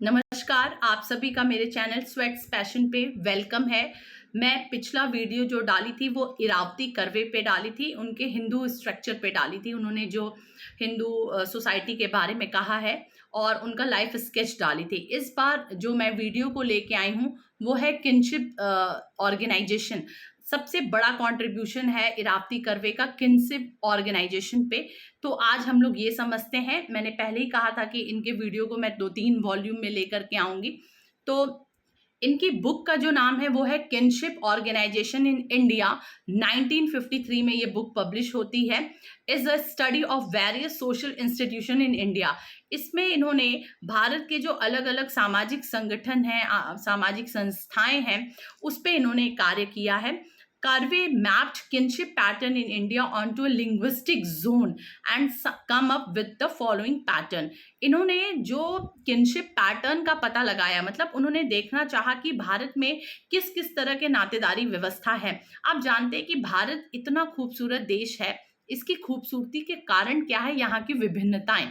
नमस्कार, आप सभी का मेरे चैनल स्वेट्स पैशन पे वेलकम है। मैं पिछला वीडियो जो डाली थी वो इरावती कर्वे पे डाली थी, उनके हिंदू स्ट्रक्चर पे डाली थी। उन्होंने जो हिंदू सोसाइटी के बारे में कहा है और उनका लाइफ स्केच डाली थी। इस बार जो मैं वीडियो को लेके आई हूँ वो है किनशिप ऑर्गेनाइजेशन। सबसे बड़ा कंट्रीब्यूशन है इरावती कर्वे का किनशिप ऑर्गेनाइजेशन पे। तो आज हम लोग ये समझते हैं। मैंने पहले ही कहा था कि इनके वीडियो को मैं 2-3 वॉल्यूम में लेकर के आऊंगी। तो इनकी बुक का जो नाम है वो है किनशिप ऑर्गेनाइजेशन इन इंडिया। 1953 में ये बुक पब्लिश होती है। Is a study of various social institution in India. इसमें इन्होंने भारत के जो अलग अलग सामाजिक संगठन हैं, सामाजिक संस्थाएं हैं, उस पर इन्होंने कार्य किया है। Karve mapped kinship pattern in India onto a linguistic zone and come up with the following pattern. इन्होंने जो kinship pattern का पता लगाया, मतलब उन्होंने देखना चाहा कि भारत में किस किस तरह के नातेदारी व्यवस्था है। आप जानते हैं कि भारत इतना खूबसूरत देश है, इसकी खूबसूरती के कारण क्या है? यहाँ की विभिन्नताएं।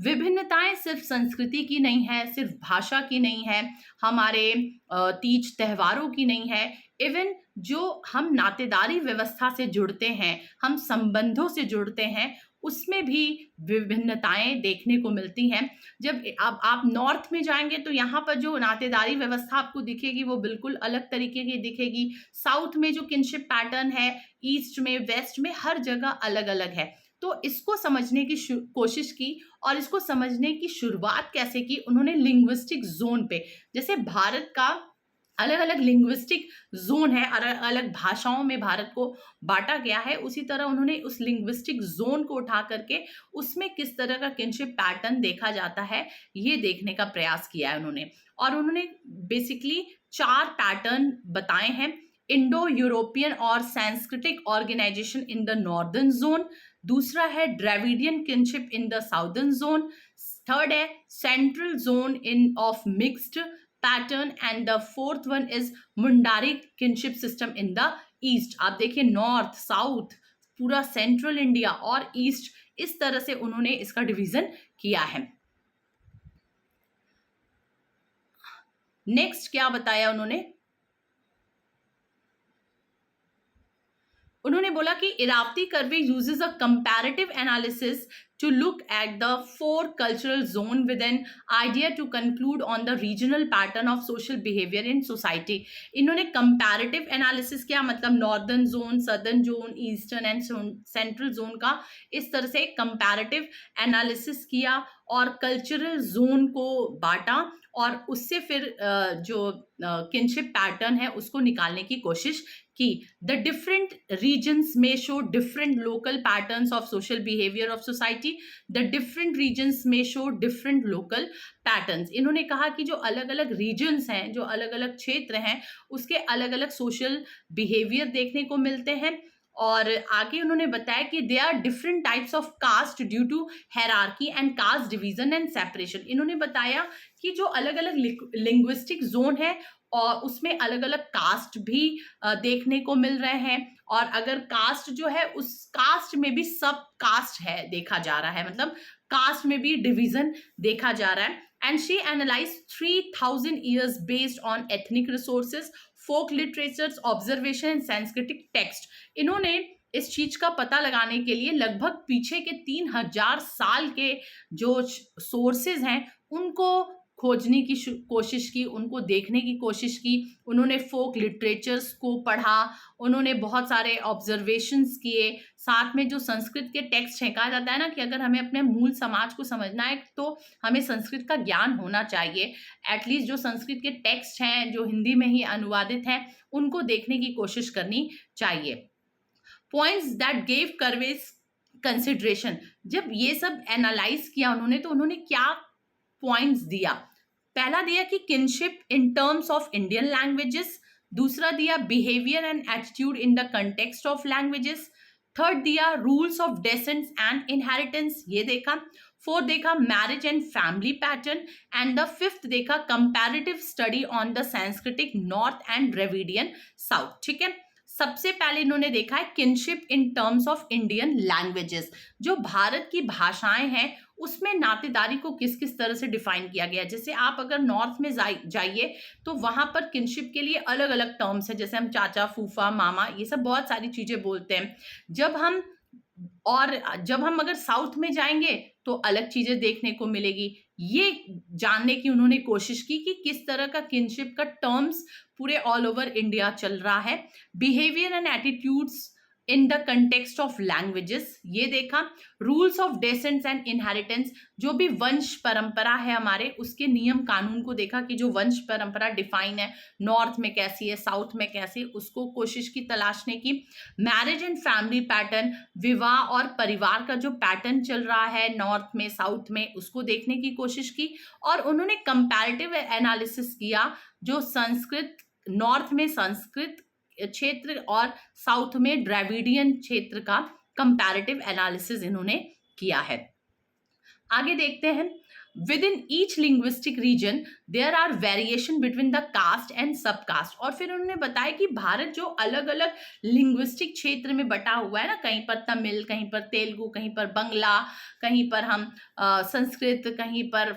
विभिन्नताएं सिर्फ संस्कृति की नहीं है, सिर्फ भाषा की नहीं है, हमारे तीज त्योहारों की नहीं है। इवन जो हम नातेदारी व्यवस्था से जुड़ते हैं, हम संबंधों से जुड़ते हैं, उसमें भी विभिन्नताएं देखने को मिलती हैं। जब आप नॉर्थ में जाएंगे तो यहाँ पर जो नातेदारी व्यवस्था आपको दिखेगी वो बिल्कुल अलग तरीके की दिखेगी। साउथ में जो किनशिप पैटर्न है, ईस्ट में, वेस्ट में, हर जगह अलग अलग है। तो इसको समझने की कोशिश की और इसको समझने की शुरुआत कैसे की? उन्होंने लिंग्विस्टिक जोन पे, जैसे भारत का अलग अलग लिंग्विस्टिक जोन है, अलग अलग भाषाओं में भारत को बांटा गया है, उसी तरह उन्होंने उस लिंग्विस्टिक जोन को उठा करके उसमें किस तरह का किनशिप पैटर्न देखा जाता है ये देखने का प्रयास किया है उन्होंने। और उन्होंने बेसिकली 4 पैटर्न बताए हैं। इंडो यूरोपियन और सांस्कृतिक organisation in the northern zone, दूसरा है Dravidian kinship in the southern zone, third है central zone in of mixed pattern, and the fourth one is Mundari kinship system in the east. आप देखिए, north, south, पूरा central India और east, इस तरह से उन्होंने इसका डिवीजन किया है। नेक्स्ट क्या बताया उन्होंने बोला कि Iravati Karve uses a comparative analysis to look at the 4 cultural zone with an idea to conclude on the regional pattern of social behavior in society. इन्होंने comparative analysis किया, मतलब northern zone, southern zone, eastern and central zone का इस तरह से comparative analysis किया और cultural zone को बांटा और उससे फिर जो किनशिप पैटर्न है उसको निकालने की कोशिश की। द डिफरेंट रीजन्स में show different local patterns of social behaviour of society. The different regions में शो डिफरेंट लोकल पैटर्न्स। इन्होंने कहा कि जो अलग अलग रीजन्स हैं, जो अलग अलग क्षेत्र हैं, उसके अलग अलग सोशल बिहेवियर देखने को मिलते हैं। और आगे उन्होंने बताया कि they are different types of caste due to hierarchy and caste division and separation. इन्होंने बताया कि जो अलग अलग लिंग्विस्टिक जोन है और उसमें अलग अलग कास्ट भी देखने को मिल रहे हैं, और अगर कास्ट जो है उस कास्ट में भी सब कास्ट है देखा जा रहा है, मतलब कास्ट में भी डिवीजन देखा जा रहा है। And she analyse 3000 years based on ethnic resources, folk literatures, observation and सांस्कृतिक टेक्स्ट। इन्होंने इस चीज का पता लगाने के लिए लगभग पीछे के 3000 साल के जो सोर्सेज हैं उनको खोजने की कोशिश की, उनको देखने की कोशिश की। उन्होंने फोक लिटरेचर्स को पढ़ा, उन्होंने बहुत सारे ऑब्जर्वेशंस किए, साथ में जो संस्कृत के टेक्स्ट हैं, कहा जाता है ना कि अगर हमें अपने मूल समाज को समझना है तो हमें संस्कृत का ज्ञान होना चाहिए। एटलीस्ट जो संस्कृत के टेक्स्ट हैं जो हिंदी में ही अनुवादित हैं उनको देखने की कोशिश करनी चाहिए। Points that gave Karve's consideration. जब ये सब एनालाइज किया उन्होंने तो उन्होंने क्या पॉइंट्स दिया? पहला दिया कि kinship in terms of Indian languages, दूसरा दिया behaviour and attitude in the context of languages, third दिया rules of descent and inheritance, ये देखा, फोर्थ देखा marriage and family pattern, and the fifth देखा कंपैरेटिव स्टडी ऑन द सांस्कृतिक north and Dravidian south. ठीक है, सबसे पहले इन्होंने देखा है kinship in terms of Indian languages. जो भारत की भाषाएं हैं उसमें नातेदारी को किस किस तरह से डिफाइन किया गया। जैसे आप अगर नॉर्थ में जाइए तो वहां पर किनशिप के लिए अलग अलग टर्म्स है, जैसे हम चाचा, फूफा, मामा, ये सब बहुत सारी चीजें बोलते हैं। जब हम जब हम अगर साउथ में जाएंगे तो अलग चीजें देखने को मिलेगी। ये जानने की उन्होंने कोशिश की कि किस तरह का किनशिप का टर्म्स पूरे ऑल ओवर इंडिया चल रहा है। Behaviour and attitudes in the context of languages, ये देखा। रूल्स ऑफ डेसेंट्स एंड इनहेरिटेंस, जो भी वंश परंपरा है हमारे, उसके नियम कानून को देखा कि जो वंश परंपरा डिफाइन है नॉर्थ में कैसी है, साउथ में कैसी है, उसको कोशिश की तलाशने की। मैरिज एंड फैमिली पैटर्न, विवाह और परिवार का जो पैटर्न चल रहा है नॉर्थ में साउथ में, उसको देखने की कोशिश की। और उन्होंने कंपैरेटिव एनालिसिस किया, जो संस्कृत, नॉर्थ में संस्कृत क्षेत्र और साउथ में द्रविडियन क्षेत्र का कंपैरेटिव एनालिसिस इन्होंने किया है। आगे देखते हैं। Within each linguistic region there are variation between the caste and sub caste. और फिर उन्होंने बताया कि भारत जो अलग अलग लिंग्विस्टिक क्षेत्र में बटा हुआ है ना, कहीं पर तमिल, कहीं पर तेलुगु, कहीं पर बंगला, कहीं पर हम संस्कृत, कहीं पर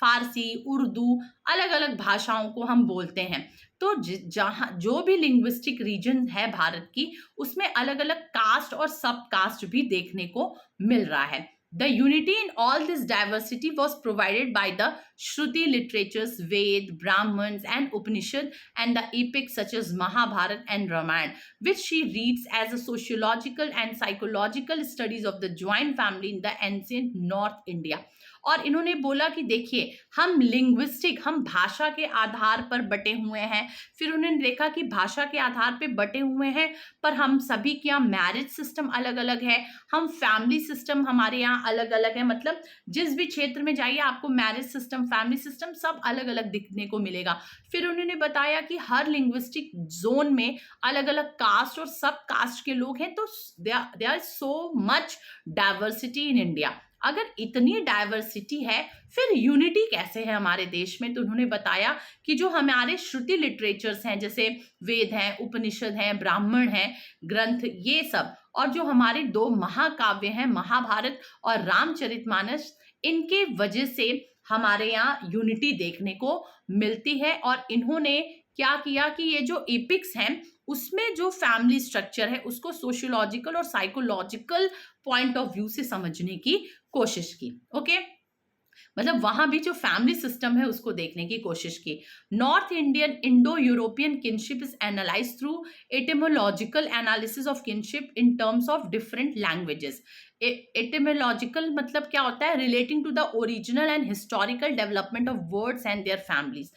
फारसी, उर्दू, अलग अलग भाषाओं को हम बोलते हैं। तो जहाँ जो भी लिंग्विस्टिक रीजन है भारत की, उसमें अलग अलग कास्ट और सब कास्ट भी देखने को मिल रहा है। The unity in all this diversity was provided by the Shruti literatures, Ved, Brahmans and Upanishad, and the epics such as Mahabharata and Ramayana, which she reads as a sociological and psychological studies of the joint family in the ancient North India. और इन्होंने बोला कि देखिए, हम linguistic, हम भाषा के आधार पर बटे हुए हैं। फिर उन्होंने देखा कि भाषा के आधार पर बटे हुए हैं, पर हम सभी के यहाँ मैरिज सिस्टम अलग अलग है, हम फैमिली सिस्टम हमारे यहाँ अलग अलग है। मतलब जिस भी क्षेत्र में जाइए आपको मैरिज सिस्टम, फैमिली सिस्टम सब अलग अलग दिखने को मिलेगा। फिर उन्होंने बताया कि हर लिंग्विस्टिक जोन में अलग अलग कास्ट और सब कास्ट के लोग हैं, तो they are so much diversity in India. अगर इतनी डाइवर्सिटी है, फिर यूनिटी कैसे है हमारे देश में? तो उन्होंने बताया कि जो हमारे श्रुति लिटरेचर्स हैं, जैसे वेद हैं, उपनिषद हैं, ब्राह्मण हैं, ग्रंथ, ये सब, और जो हमारे दो महाकाव्य हैं, महाभारत और रामचरितमानस, इनके वजह से हमारे यहाँ यूनिटी देखने को मिलती है। और इन्होंने क्या किया कि ये जो एपिक्स हैं उसमें जो फैमिली स्ट्रक्चर है उसको सोशियोलॉजिकल और साइकोलॉजिकल पॉइंट ऑफ व्यू से समझने की कोशिश की। ओके, मतलब वहां भी जो फैमिली सिस्टम है उसको देखने की कोशिश की। North Indian Indo European kinship is analyze through etymological analysis of kinship in terms of different languages. Etymological मतलब क्या होता है? Relating to the original and historical development of words and their families,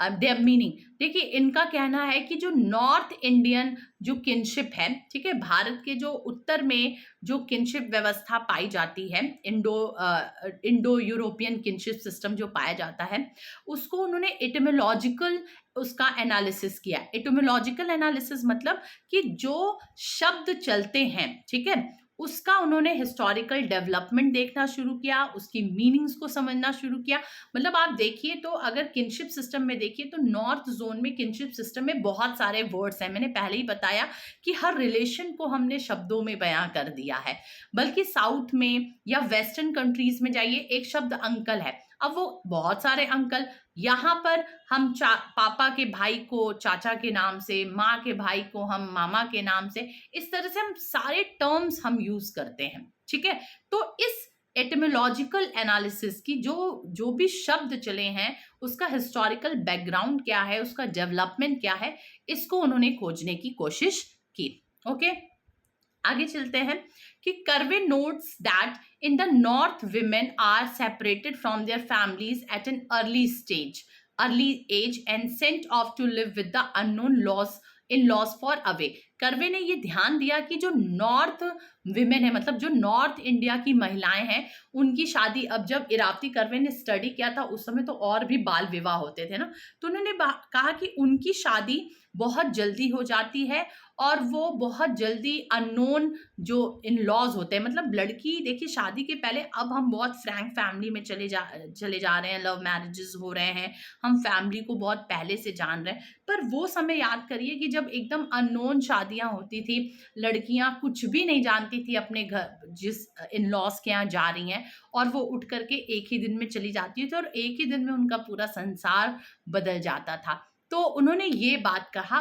their meaning. देखिए, इनका कहना है कि जो नॉर्थ इंडियन जो किनशिप है, ठीक है, भारत के जो उत्तर में जो किनशिप व्यवस्था पाई जाती है, इंडो यूरोपियन किनशिप सिस्टम जो पाया जाता है, उसको उन्होंने एटिमोलॉजिकल उसका एनालिसिस किया। एटिमोलॉजिकल एनालिसिस मतलब कि जो शब्द चलते हैं, ठीक है, उसका उन्होंने हिस्टोरिकल डेवलपमेंट देखना शुरू किया, उसकी मीनिंग्स को समझना शुरू किया। मतलब आप देखिए तो अगर किनशिप सिस्टम में देखिए तो नॉर्थ जोन में किनशिप सिस्टम में बहुत सारे वर्ड्स हैं। मैंने पहले ही बताया कि हर रिलेशन को हमने शब्दों में बयां कर दिया है। बल्कि साउथ में या वेस्टर्न कंट्रीज में जाइए, एक शब्द अंकल है, अब वो बहुत सारे अंकल, यहाँ पर हम पापा के भाई को चाचा के नाम से, माँ के भाई को हम मामा के नाम से, इस तरह से हम सारे टर्म्स हम यूज करते हैं। ठीक है, तो इस एटिमोलॉजिकल एनालिसिस की जो भी शब्द चले हैं उसका हिस्टोरिकल बैकग्राउंड क्या है, उसका डेवलपमेंट क्या है, इसको उन्होंने खोजने की कोशिश की। ओके, आगे चलते हैं कि curve notes that in the north women are separated from their families at an early age and sent off to live with the unknown in-laws for away। Curve ने ये ध्यान दिया कि जो नॉर्थ विमेन है, मतलब जो नॉर्थ इंडिया की महिलाएं हैं, उनकी शादी, अब जब इरावती कर्वे ने स्टडी किया था उस समय तो और भी बाल विवाह होते थे ना, तो उन्होंने कहा कि उनकी शादी बहुत जल्दी हो जाती है और वो बहुत जल्दी अननोन जो इन लॉज होते हैं, मतलब लड़की, देखिए शादी के पहले अब हम बहुत फ्रैंक फैमिली में चले जा रहे हैं, लव मैरिजेस हो रहे हैं, हम फैमिली को बहुत पहले से जान रहे हैं, पर वो समय याद करिए कि जब एकदम अननोन शादी शादियां होती थी, लड़कियां कुछ भी नहीं जानती थी अपने घर, जिस इन लॉज के यहाँ जा रही हैं, और वो उठ करके एक ही दिन में चली जाती थी और एक ही दिन में उनका पूरा संसार बदल जाता था। तो उन्होंने ये बात कहा,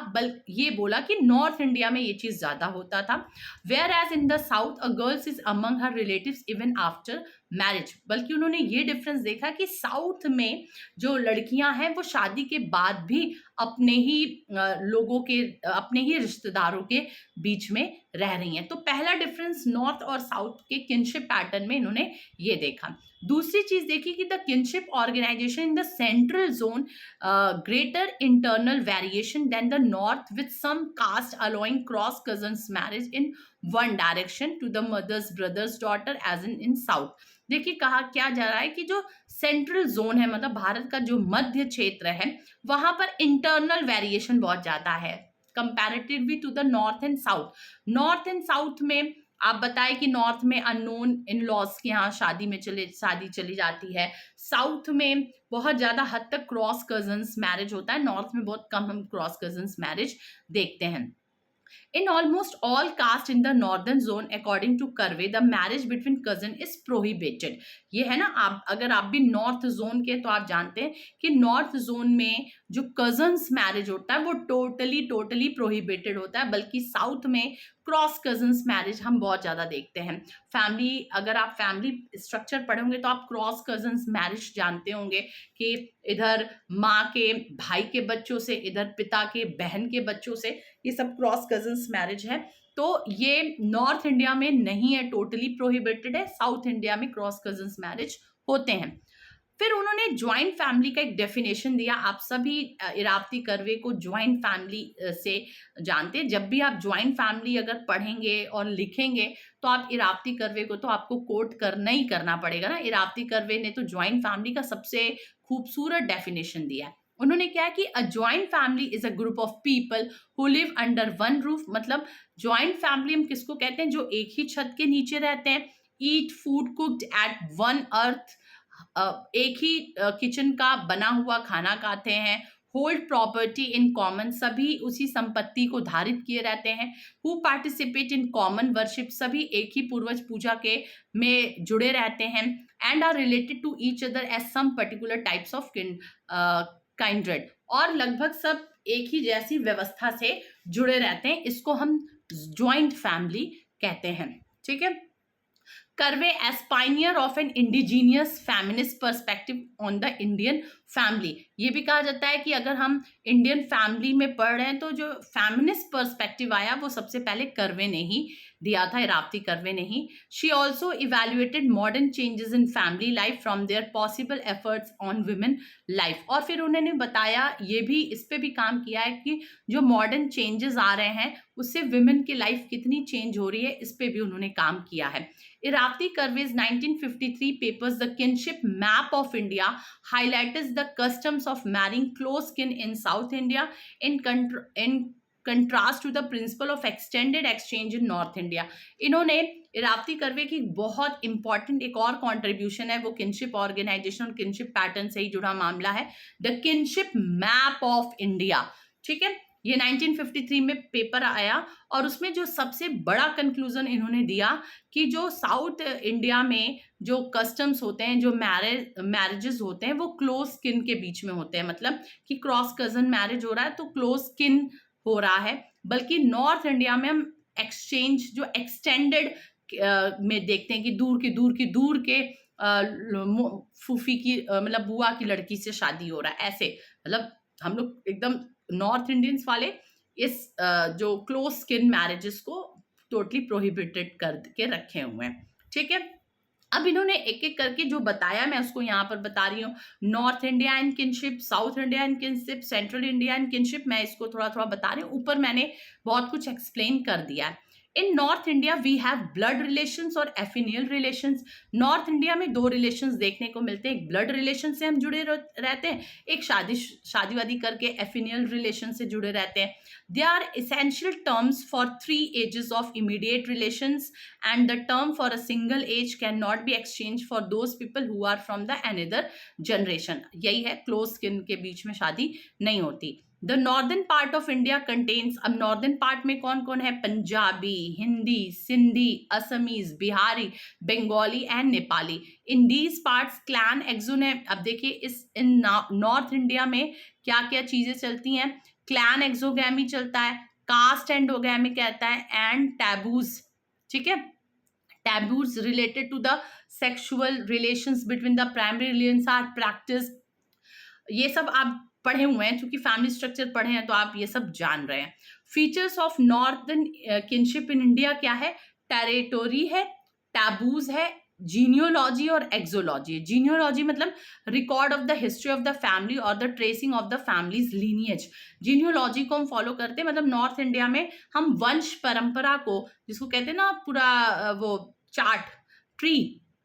ये बोला कि नॉर्थ इंडिया में ये चीज ज्यादा होता था, whereas in the south a girls is among her relatives even after marriage. बल्कि उन्होंने ये डिफरेंस देखा कि साउथ में जो लड़कियां हैं वो शादी के बाद भी अपने ही लोगों के, अपने ही रिश्तेदारों के बीच में रह रही हैं। तो पहला डिफरेंस नॉर्थ और साउथ के किनशिप पैटर्न में इन्होंने ये देखा। दूसरी चीज देखी कि the kinship organisation in the central zone greater internal variation than the north, with some caste allowing cross cousins marriage in one direction to the mother's brother's daughter as in south। देखिए कहा क्या जा रहा है कि जो central zone है, मतलब भारत का जो मध्य क्षेत्र है, वहां पर इंटरनल वेरिएशन बहुत ज्यादा है comparatively to the north and south. North and south में आप बताएं कि नॉर्थ में अननोन इन लॉज के यहाँ शादी चली जाती है, साउथ में बहुत ज्यादा हद तक क्रॉस कजन्स मैरिज होता है, नॉर्थ में बहुत कम हम क्रॉस कजन्स मैरिज देखते हैं। In almost all castes in the northern zone, according to Karve, the marriage between cousin is prohibited। ये है ना, आप अगर आप भी नॉर्थ जोन के, तो आप जानते हैं कि नॉर्थ जोन में जो कजन्स मैरिज होता है वो टोटली प्रोहिबिटेड होता है, बल्कि साउथ में क्रॉस कजन्स मैरिज हम बहुत ज्यादा देखते हैं। फैमिली, अगर आप फैमिली स्ट्रक्चर पढ़ोगे तो आप क्रॉस कजन्स मैरिज जानते होंगे कि इधर माँ के भाई के बच्चों से, इधर पिता के बहन के बच्चों से, ये सब क्रॉस कजन्स मैरिज है। तो ये नॉर्थ इंडिया में नहीं है, टोटली प्रोहिबिटेड है, साउथ इंडिया में क्रॉस कजन्स मैरिज होते हैं। फिर उन्होंने ज्वाइंट फैमिली का एक डेफिनेशन दिया। आप सभी इरावती कर्वे को ज्वाइंट फैमिली से जानते हैं। जब भी आप ज्वाइंट फैमिली अगर पढ़ेंगे और लिखेंगे तो आप इरावती कर्वे को तो आपको कोट करना ही करना पड़ेगा ना। इरावती कर्वे ने तो ज्वाइंट फैमिली का सबसे खूबसूरत डेफिनेशन दिया है। उन्होंने क्या कि a joint family is a group of people who live under one roof. मतलब ज्वाइंट फैमिली हम किसको कहते हैं? जो एक ही छत के नीचे रहते हैं, eat food cooked at one hearth, एक ही किचन का बना हुआ खाना खाते हैं, होल्ड प्रॉपर्टी इन कॉमन, सभी उसी संपत्ति को धारित किए रहते हैं, who participate in common worship, सभी एक ही पूर्वज पूजा के में जुड़े रहते हैं, and are related to each other as some particular types of kindred, और लगभग सब एक ही जैसी व्यवस्था से जुड़े रहते हैं। इसको हम ज्वाइंट फैमिली कहते हैं। ठीक है। Curve as pioneer of an indigenous feminist perspective on the Indian family। ये भी कहा जाता है कि अगर हम इंडियन फैमिली में पढ़ रहे हैं तो जो फेमिनिस्ट पर्सपेक्टिव आया वो सबसे पहले कर्वे ने ही दिया था, इरावती कर्वे ने ही। She also evaluated modern changes in family life from their possible efforts on women life. और फिर उन्होंने बताया, ये भी इस पे भी काम किया है कि जो मॉडर्न चेंजेस आ रहे हैं उससे वुमेन की लाइफ कितनी चेंज हो रही है, इस पे भी उन्होंने काम किया है। Iravati Karve's 1953 papers, The Kinship Map of India, highlights the customs of marrying close kin in South India in contrast to the principle of extended exchange in North India। इन्होंने इरावती कर्वे की बहुत इंपॉर्टेंट एक और contribution है, वो kinship organisation और kinship pattern से ही जुड़ा मामला है, the kinship map of India. ठीक है, ये 1953 में पेपर आया और उसमें जो सबसे बड़ा कंक्लूजन इन्होंने दिया कि जो साउथ इंडिया में जो कस्टम्स होते हैं, जो मैरिजेस होते हैं, वो क्लोज किन के बीच में होते हैं। मतलब कि क्रॉस कजन मैरिज हो रहा है तो क्लोज किन हो रहा है, बल्कि नॉर्थ इंडिया में हम एक्सचेंज जो एक्सटेंडेड में देखते हैं कि दूर के फूफी की मतलब बुआ की लड़की से शादी हो रहा है, ऐसे। मतलब हम लोग एकदम नॉर्थ इंडियंस वाले इस जो क्लोज स्किन मैरिजेस को टोटली प्रोहिबिटेड करके रखे हुए हैं। ठीक है, अब इन्होंने एक एक करके जो बताया मैं उसको यहाँ पर बता रही हूँ। North India and kinship, south India and kinship, central India and kinship, मैं इसको थोड़ा थोड़ा बता रही हूँ। ऊपर मैंने बहुत कुछ एक्सप्लेन कर दिया है। In north India we have blood relations और एफिनियल रिलेशंस। नॉर्थ इंडिया में दो रिलेशंस देखने को मिलते हैं, एक ब्लड रिलेशन से हम जुड़े रहते हैं, एक शादी करके एफिनियल रिलेशन से जुड़े रहते हैं। They are essential terms for 3 ages of immediate relations and the term for a single age can not be exchange for those people who are from the another generation. यही है, क्लोज स्किन के बीच में शादी नहीं होती। The northern part of India contains, अब northern part में कौन कौन है? Punjabi, Hindi, Sindhi, Assamese, Bihari, Bengali and Nepali. In these parts clan exogamy, अब देखिए इस इन नॉर्थ इंडिया में क्या क्या चीजें चलती हैं? क्लैन एक्सोगैमी चलता है, कास्ट एंडोगैमी कहता है, एंड टैबूज, ठीक है, taboos related to the sexual relations between the primary religions are practice. ये सब आप पढ़े हुए हैं, क्योंकि फैमिली स्ट्रक्चर पढ़े हैं तो आप ये सब जान रहे हैं। Features of northern kinship in India क्या है? टेरिटोरी है, टैबूज है, जीनियोलॉजी और एक्सोलॉजी। जीनियोलॉजी मतलब record of the history of the family और the tracing of the families lineage. Genealogy को हम फॉलो करते हैं, मतलब नॉर्थ इंडिया में हम वंश परंपरा को, जिसको कहते हैं ना पूरा वो चार्ट ट्री,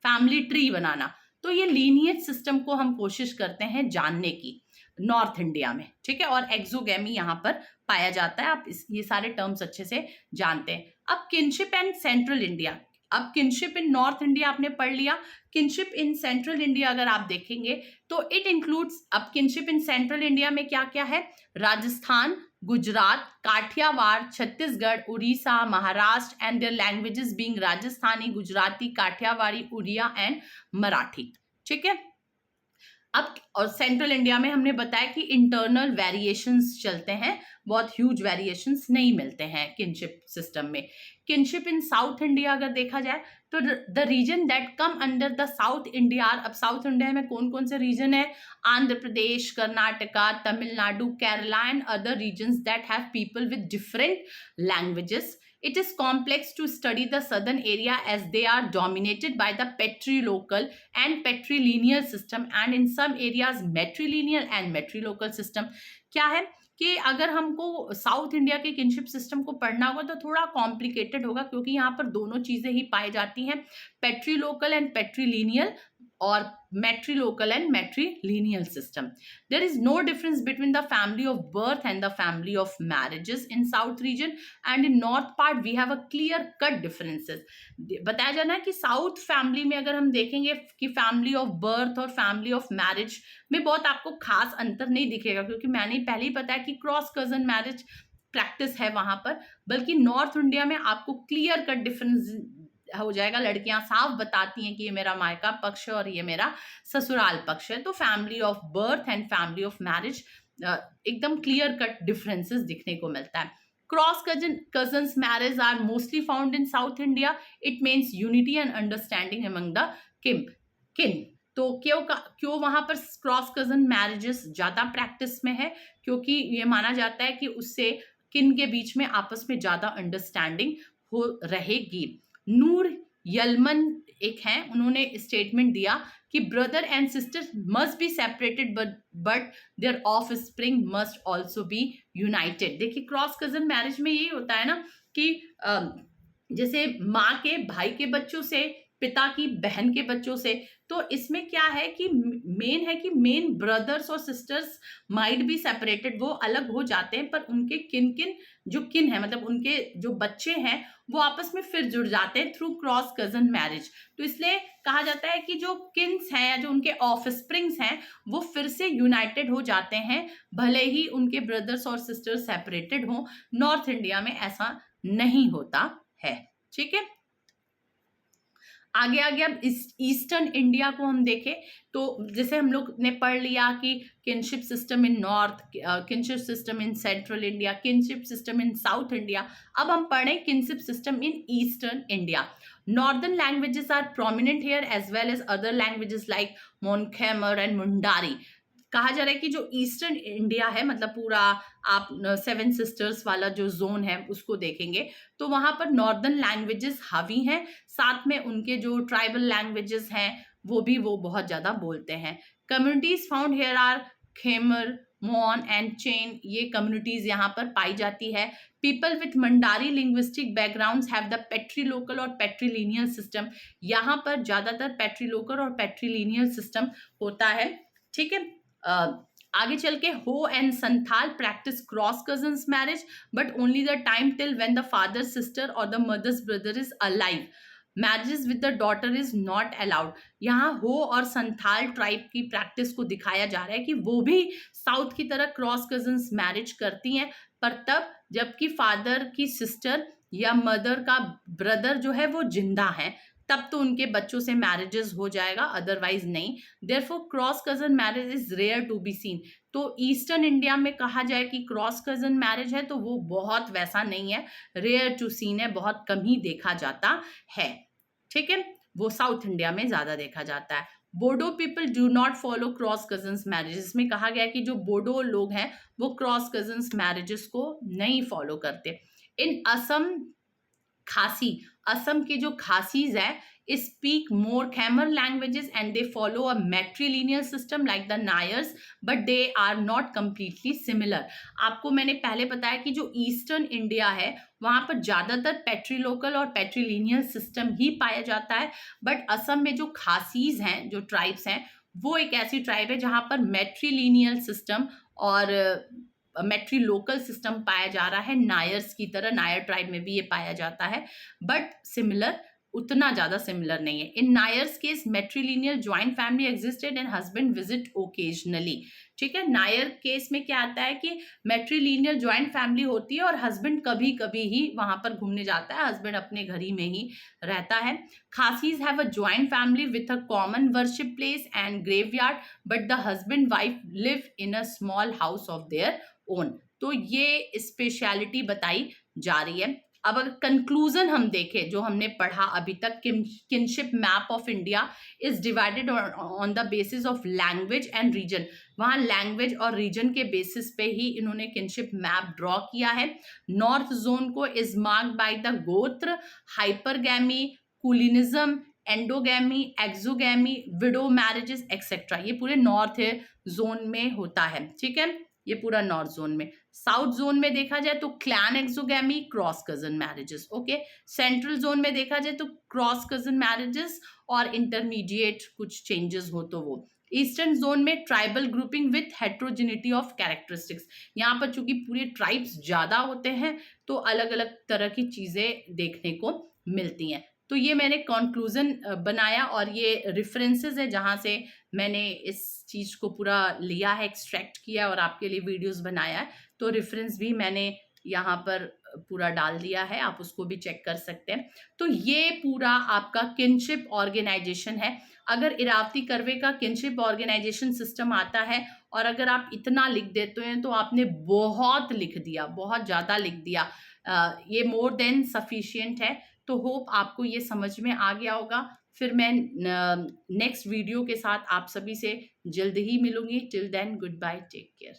फैमिली ट्री बनाना, तो ये लीनिएज सिस्टम को हम कोशिश करते हैं जानने की नॉर्थ इंडिया में, ठीक है। और एक्सोगैमी यहाँ पर पाया जाता है, आप ये सारे टर्म्स अच्छे से जानते हैं। अब किनशिप एंड सेंट्रल इंडिया, अब किनशिप इन नॉर्थ इंडिया आपने पढ़ लिया, किनशिप इन सेंट्रल इंडिया अगर आप देखेंगे तो इट इंक्लूड्स, अब किनशिप इन सेंट्रल इंडिया में क्या क्या है? Rajasthan, Gujarat, Kathiawar, Chhattisgarh, Orissa, Maharashtra and their languages being Rajasthani, Gujarati, Kathiawari, Oriya and Marathi, ठीक है। अब और सेंट्रल इंडिया में हमने बताया कि इंटरनल वेरिएशंस चलते हैं, बहुत ह्यूज वेरिएशंस नहीं मिलते हैं किनशिप सिस्टम में। किनशिप इन साउथ इंडिया अगर देखा जाए तो the region that come under the South India, अब साउथ इंडिया में कौन कौन से रीजन है? Andhra Pradesh, Karnataka, Tamil Nadu, Kerala and other regions that have people with different languages. It is complex to study the southern area as they are dominated by the patrilocal and patrilineal system, and in some areas matrilineal and matrilocal system। क्या है कि अगर हमको south India के kinship system को पढ़ना होगा तो थोड़ा कॉम्प्लिकेटेड होगा, क्योंकि यहाँ पर दोनों चीजें ही पाई जाती हैं, पेट्रीलोकल एंड पेट्रीलिनियल और matrilocal and matrilineal system. There is no difference between the family of birth and the family of marriages in south region, and in north part we have a clear cut differences। बताया जाना है कि south family में अगर हम देखेंगे कि family of birth और फैमिली ऑफ मैरिज में बहुत आपको खास अंतर नहीं दिखेगा, क्योंकि मैंने पहले ही बताया कि क्रॉस कजन मैरिज प्रैक्टिस है वहां पर, बल्कि नॉर्थ इंडिया में आपको क्लियर कट डिफरेंस हो जाएगा। लड़कियां साफ बताती हैं कि ये मेरा मायका पक्ष है और ये मेरा ससुराल पक्ष है। तो family of birth and family of marriage एकदम क्लियर कट डिफरेंसेस दिखने को मिलता है। Cross cousins marriage are mostly found in south India. It means unity and understanding among the kin. तो क्यों वहां पर क्रॉस कजन मैरिजेस ज्यादा प्रैक्टिस में है? क्योंकि ये माना जाता है कि उससे किन के बीच में आपस में ज्यादा अंडरस्टैंडिंग हो रहेगी। नूर यलमन एक हैं, उन्होंने स्टेटमेंट दिया कि brother and sister must be separated but their offspring must also be united. देखिए क्रॉस कजन मैरिज में यही होता है ना कि जैसे माँ के भाई के बच्चों से, पिता की बहन के बच्चों से, तो इसमें क्या है कि मेन ब्रदर्स और सिस्टर्स माइट बी सेपरेटेड, वो अलग हो जाते हैं, पर उनके किन है, मतलब उनके जो बच्चे हैं वो आपस में फिर जुड़ जाते हैं थ्रू क्रॉस कजन मैरिज। तो इसलिए कहा जाता है कि जो किन्स हैं या जो उनके ऑफस्प्रिंग्स हैं वो फिर से यूनाइटेड हो जाते हैं, भले ही उनके ब्रदर्स और सिस्टर्स सेपरेटेड हों। नॉर्थ इंडिया में ऐसा नहीं होता है, ठीक है। आगे अब ईस्टर्न इंडिया को हम देखें तो जैसे हम लोग ने पढ़ लिया कि kinship system in north, kinship system in central India, kinship system in south India. अब हम पढ़ें kinship system in eastern India. Northern languages are prominent here as well as other languages like Mon Khmer and Mundari. कहा जा रहा है कि जो eastern India है, मतलब पूरा आप 7 सिस्टर्स वाला जो जोन है उसको देखेंगे तो वहां पर नॉर्दर्न लैंग्वेजेस हावी हैं, साथ में उनके जो ट्राइबल लैंग्वेजेस हैं वो बहुत ज्यादा बोलते हैं। Communities found here are Khmer, Mon and Chen, ये कम्युनिटीज यहाँ पर पाई जाती है। People with Mundari linguistic backgrounds have the patrilocal और पेट्रीलिनियल सिस्टम। यहाँ पर ज्यादातर पेट्रीलोकल और पेट्रीलिनियल सिस्टम होता है, ठीक है। आगे चल के Ho and Santhal practice cross cousins marriage but only the time till when the father sister और the mother's brother is alive. Marriages with the daughter is not allowed. यहाँ हो और संथाल ट्राइब की प्रैक्टिस को दिखाया जा रहा है कि वो भी साउथ की तरह क्रॉस कजन्स मैरिज करती हैं, पर तब जबकि फादर की सिस्टर या मदर का ब्रदर जो है वो जिंदा है, तब तो उनके बच्चों से मैरिजेस हो जाएगा, अदरवाइज नहीं। Therefore cross cousin marriage is rare to be seen. तो ईस्टर्न इंडिया में कहा जाए कि क्रॉस कजन मैरिज है तो वो बहुत वैसा नहीं है, रेयर टू सीन है, बहुत कम ही देखा जाता है। ठीक है, वो साउथ इंडिया में ज्यादा देखा जाता है। Bodo people do not follow cross cousins marriages में कहा गया कि जो बोडो लोग हैं वो क्रॉस कजन्स मैरिजेस को नहीं फॉलो करते। इन असम खासी, असम के जो खासीज है speak more Khmer languages and they follow a matrilineal system like the Nairs, but they are not completely similar. आपको मैंने पहले बताया कि जो ईस्टर्न इंडिया है वहां पर ज्यादातर पेट्रीलोकल और पेट्रीलिनियल सिस्टम ही पाया जाता है, बट असम में जो खासीज हैं, जो ट्राइब्स हैं, वो एक ऐसी ट्राइब है जहां पर मैट्रिलिनियल सिस्टम और मेट्री लोकल सिस्टम पाया जा रहा है, नायर्स की तरह, नायर ट्राइब में भी ये पाया जाता है, बट सिमिलर उतना ज्यादा सिमिलर नहीं है। In Nairs case matrilineal joint family existed and husband visit occasionally. ठीक है, नायर केस में क्या आता है कि मेट्रीलिनियल ज्वाइंट फैमिली होती है और हस्बैंड कभी कभी ही वहां पर घूमने जाता है, हस्बैंड अपने घर ही में ही रहता है। Khasis have a joint family with a common worship place and graveyard, but the husband wife live in a small house of their own. तो ये स्पेशलिटी बताई जा रही है। अब अगर कंक्लूजन हम देखें जो हमने पढ़ा अभी तक, kinship map of India is divided on the basis of language and region. वहां लैंग्वेज और रीजन के बेसिस पे ही इन्होंने किनशिप मैप ड्रॉ किया है। नॉर्थ जोन को is marked by the gotra, hypergamy, kulinism, endogamy, exogamy, widow marriages etcetera. ये पूरे नॉर्थ जोन में होता है। ठीक है, ये पूरा नॉर्थ जोन में। साउथ जोन में देखा जाए तो clan exogamy, cross cousin marriages. Okay, central zone में देखा जाए तो क्रॉस कजन मैरिजेस और इंटरमीडिएट कुछ चेंजेस हो तो वो। ईस्टर्न जोन में tribal grouping with heterogeneity of characteristics. यहाँ पर चूंकि पूरे ट्राइब्स ज्यादा होते हैं तो अलग अलग तरह की चीजें देखने को मिलती हैं। तो ये मैंने कंक्लूजन बनाया और ये रेफरेंसेस है जहां से मैंने इस चीज को पूरा लिया है, एक्सट्रैक्ट किया और आपके लिए वीडियोस बनाया है। तो रेफरेंस भी मैंने यहाँ पर पूरा डाल दिया है, आप उसको भी चेक कर सकते हैं। तो ये पूरा आपका किनशिप ऑर्गेनाइजेशन है। अगर इरावती करवे का किनशिप ऑर्गेनाइजेशन सिस्टम आता है और अगर आप इतना लिख देते हैं तो आपने बहुत लिख दिया, बहुत ज़्यादा लिख दिया। ये मोर देन सफिशिएंट है। तो होप आपको ये समझ में आ गया होगा। फिर मैं नेक्स्ट वीडियो के साथ आप सभी से जल्द ही मिलूंगी। Till then goodbye, take care.